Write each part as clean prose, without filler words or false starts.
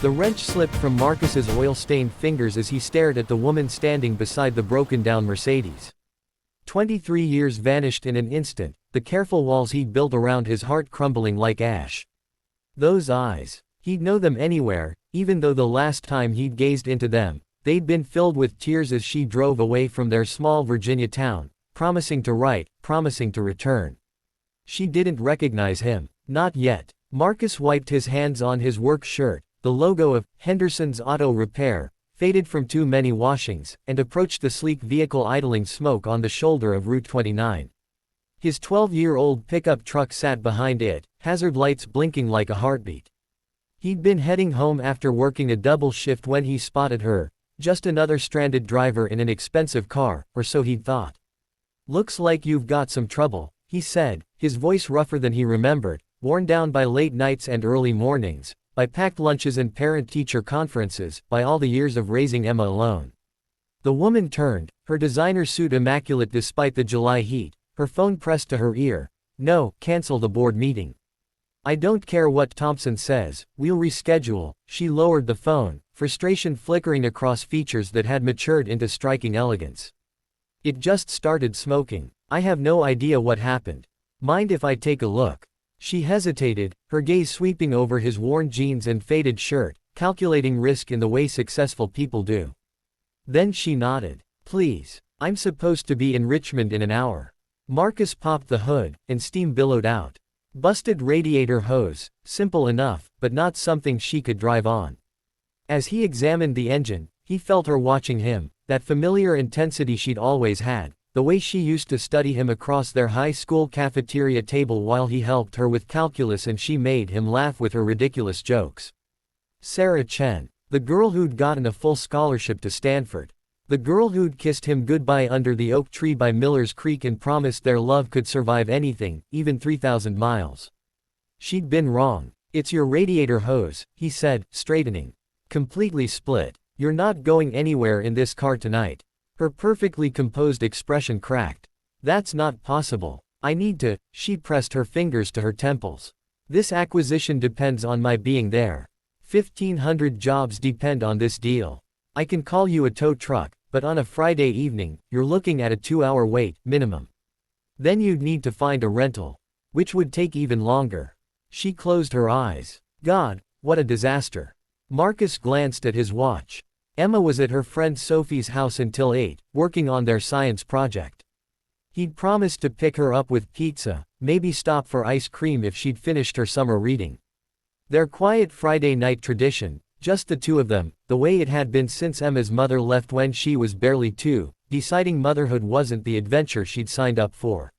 The wrench slipped from Marcus's oil-stained fingers as he stared at the woman standing beside the broken-down Mercedes. 23 years vanished in an instant, the careful walls he'd built around his heart crumbling like ash. Those eyes. He'd know them anywhere, even though the last time he'd gazed into them, they'd been filled with tears as she drove away from their small Virginia town, promising to write, promising to return. She didn't recognize him. Not yet. Marcus wiped his hands on his work shirt, the logo of Henderson's Auto Repair, faded from too many washings, and approached the sleek vehicle idling smoke on the shoulder of Route 29. His 12-year-old pickup truck sat behind it, hazard lights blinking like a heartbeat. He'd been heading home after working a double shift when he spotted her, just another stranded driver in an expensive car, or so he'd thought. "Looks like you've got some trouble," he said, his voice rougher than he remembered, worn down by late nights and early mornings, by packed lunches and parent-teacher conferences, by all the years of raising Emma alone. The woman turned, her designer suit immaculate despite the July heat, her phone pressed to her ear. "No, cancel the board meeting. I don't care what Thompson says, we'll reschedule." She lowered the phone, frustration flickering across features that had matured into striking elegance. "It just started smoking. I have no idea what happened. Mind if I take a look?" She hesitated, her gaze sweeping over his worn jeans and faded shirt, calculating risk in the way successful people do. Then she nodded. "Please. I'm supposed to be in Richmond in an hour." Marcus popped the hood, and steam billowed out. Busted radiator hose, simple enough, but not something she could drive on. As he examined the engine, he felt her watching him, that familiar intensity she'd always had, the way she used to study him across their high school cafeteria table while he helped her with calculus and she made him laugh with her ridiculous jokes. Sarah Chen, the girl who'd gotten a full scholarship to Stanford. The girl who'd kissed him goodbye under the oak tree by Miller's Creek and promised their love could survive anything, even 3,000 miles. She'd been wrong. "It's your radiator hose," he said, straightening. "Completely split. You're not going anywhere in this car tonight." Her perfectly composed expression cracked. "That's not possible. I need to." She pressed her fingers to her temples. "This acquisition depends on my being there. 1,500 jobs depend on this deal. I can call you a tow truck, but on a Friday evening, you're looking at a 2-hour wait, minimum. Then you'd need to find a rental, which would take even longer." She closed her eyes. God, what a disaster. Marcus glanced at his watch. Emma was at her friend Sophie's house until 8, working on their science project. He'd promised to pick her up with pizza, maybe stop for ice cream if she'd finished her summer reading. Their quiet Friday night tradition, just the two of them, the way it had been since Emma's mother left when she was barely 2, deciding motherhood wasn't the adventure she'd signed up for.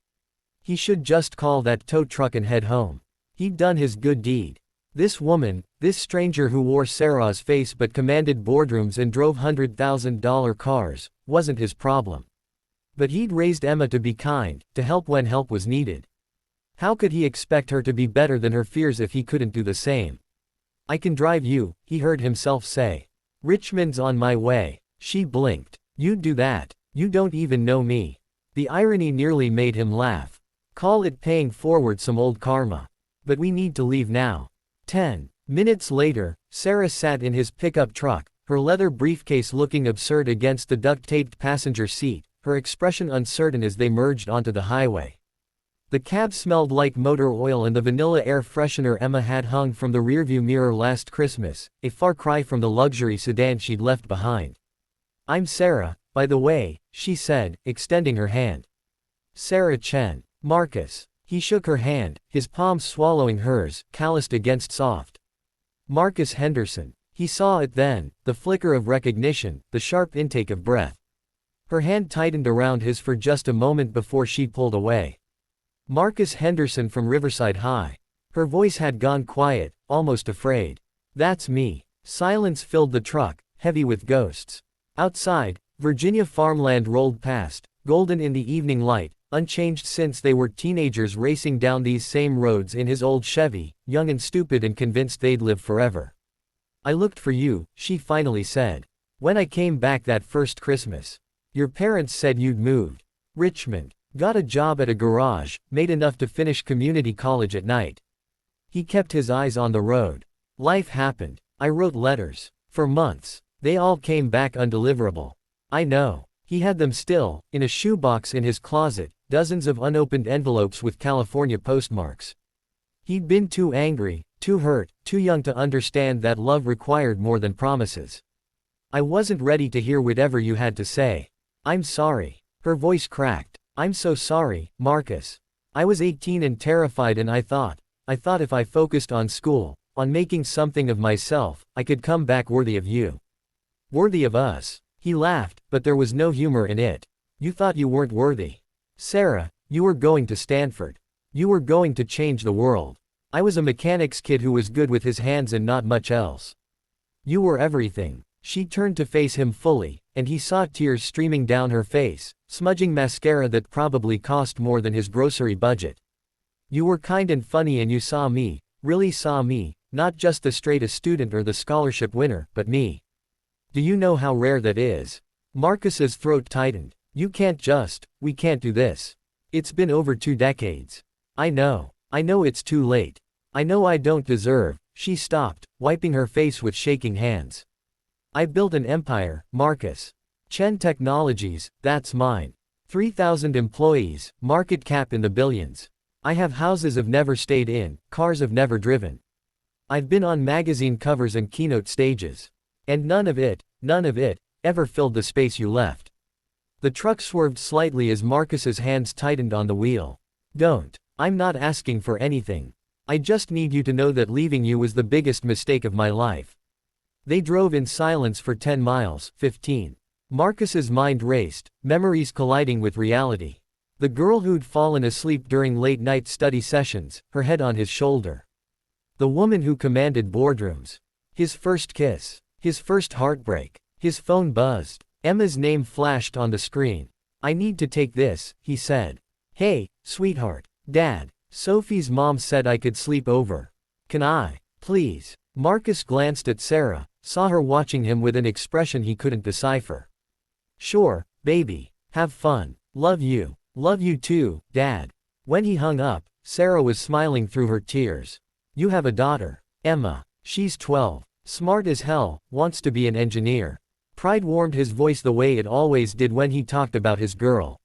He should just call that tow truck and head home. He'd done his good deed. This woman, this stranger who wore Sarah's face but commanded boardrooms and drove $100,000 cars, wasn't his problem. But he'd raised Emma to be kind, to help when help was needed. How could he expect her to be better than her fears if he couldn't do the same? "I can drive you," he heard himself say. "Richmond's on my way." She blinked. "You'd do that? You don't even know me." The irony nearly made him laugh. "Call it paying forward some old karma. But we need to leave now." 10 minutes later, Sarah sat in his pickup truck, her leather briefcase looking absurd against the duct-taped passenger seat, her expression uncertain as they merged onto the highway. The cab smelled like motor oil and the vanilla air freshener Emma had hung from the rearview mirror last Christmas, a far cry from the luxury sedan she'd left behind. "I'm Sarah, by the way," she said, extending her hand. "Sarah Chen." "Marcus." He shook her hand, his palm swallowing hers, calloused against soft. "Marcus Henderson." He saw it then, the flicker of recognition, the sharp intake of breath. Her hand tightened around his for just a moment before she pulled away. "Marcus Henderson from Riverside High." Her voice had gone quiet, almost afraid. "That's me." Silence filled the truck, heavy with ghosts. Outside, Virginia farmland rolled past, golden in the evening light, unchanged since they were teenagers racing down these same roads in his old Chevy, young and stupid and convinced they'd live forever. "I looked for you," she finally said. "When I came back that first Christmas. Your parents said you'd moved. Richmond. Got a job at a garage, made enough to finish community college at night." He kept his eyes on the road. "Life happened. I wrote letters. For months. They all came back undeliverable. I know. He had them still, in a shoebox in his closet, dozens of unopened envelopes with California postmarks. He'd been too angry, too hurt, too young to understand that love required more than promises. I wasn't ready to hear whatever you had to say. I'm sorry. Her voice cracked. I'm so sorry, Marcus. I was 18 and terrified, and I thought if I focused on school, on making something of myself, I could come back worthy of you. Worthy of us. He laughed, but there was no humor in it. You thought you weren't worthy. Sarah, you were going to Stanford. You were going to change the world. I was a mechanics kid who was good with his hands and not much else. You were everything. She turned to face him fully, and he saw tears streaming down her face, smudging mascara that probably cost more than his grocery budget. You were kind and funny, and you saw me, really saw me, not just the straight A student or the scholarship winner, but me. Do you know how rare that is? Marcus's throat tightened. We can't do this. It's been over 2 decades. I know it's too late. I know I don't deserve. She stopped, wiping her face with shaking hands. I built an empire, Marcus. Chen Technologies, that's mine. 3,000 employees, market cap in the billions. I have houses I've never stayed in, cars I've never driven. I've been on magazine covers and keynote stages. And none of it, ever filled the space you left. The truck swerved slightly as Marcus's hands tightened on the wheel. Don't. I'm not asking for anything. I just need you to know that leaving you was the biggest mistake of my life. They drove in silence for 10 miles, 15. Marcus's mind raced, memories colliding with reality. The girl who'd fallen asleep during late-night study sessions, her head on his shoulder. The woman who commanded boardrooms. His first kiss. His first heartbreak. His phone buzzed. Emma's name flashed on the screen. I need to take this, he said. Hey, sweetheart. Dad. Sophie's mom said I could sleep over. Can I? Please. Marcus glanced at Sarah, saw her watching him with an expression he couldn't decipher. Sure, baby. Have fun. Love you. Love you too, Dad. When he hung up, Sarah was smiling through her tears. You have a daughter. Emma. She's 12. Smart as hell, wants to be an engineer. Pride warmed his voice the way it always did when he talked about his girl.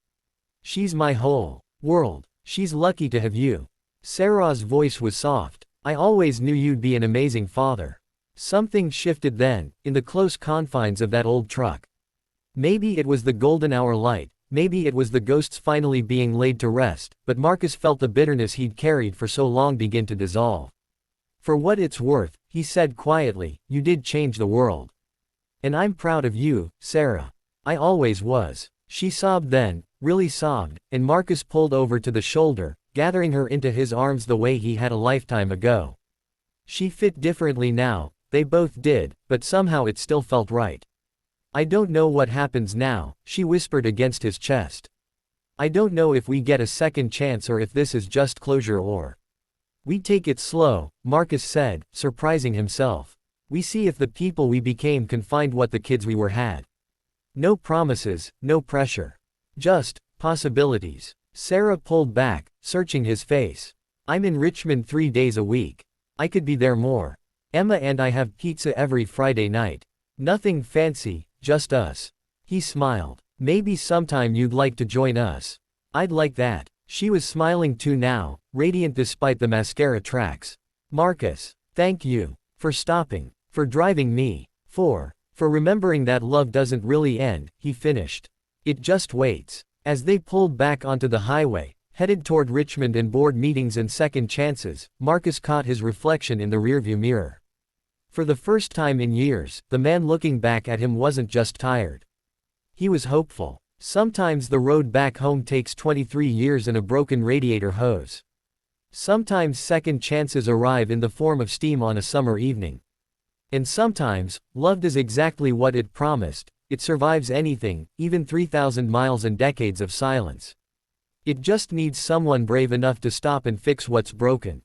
She's my whole world. She's lucky to have you. Sarah's voice was soft. I always knew you'd be an amazing father. Something shifted then, in the close confines of that old truck. Maybe it was the golden hour light, maybe it was the ghosts finally being laid to rest, but Marcus felt the bitterness he'd carried for so long begin to dissolve. For what it's worth, he said quietly, you did change the world. And I'm proud of you, Sarah. I always was. She sobbed then, really sobbed, and Marcus pulled over to the shoulder, gathering her into his arms the way he had a lifetime ago. She fit differently now, they both did, but somehow it still felt right. I don't know what happens now, she whispered against his chest. I don't know if we get a second chance or if this is just closure or. We take it slow, Marcus said, surprising himself. We see if the people we became can find what the kids we were had. No promises, no pressure. Just possibilities. Sarah pulled back, searching his face. I'm in Richmond 3 days a week. I could be there more. Emma and I have pizza every Friday night. Nothing fancy, just us. He smiled. Maybe sometime you'd like to join us. I'd like that. She was smiling too now, radiant despite the mascara tracks. Marcus, thank you. For stopping. For driving me. For remembering that love doesn't really end, he finished. It just waits. As they pulled back onto the highway, headed toward Richmond and board meetings and second chances, Marcus caught his reflection in the rearview mirror. For the first time in years, the man looking back at him wasn't just tired. He was hopeful. Sometimes the road back home takes 23 years and a broken radiator hose. Sometimes second chances arrive in the form of steam on a summer evening. And sometimes, love does exactly what it promised. It survives anything, even 3,000 miles and decades of silence. It just needs someone brave enough to stop and fix what's broken.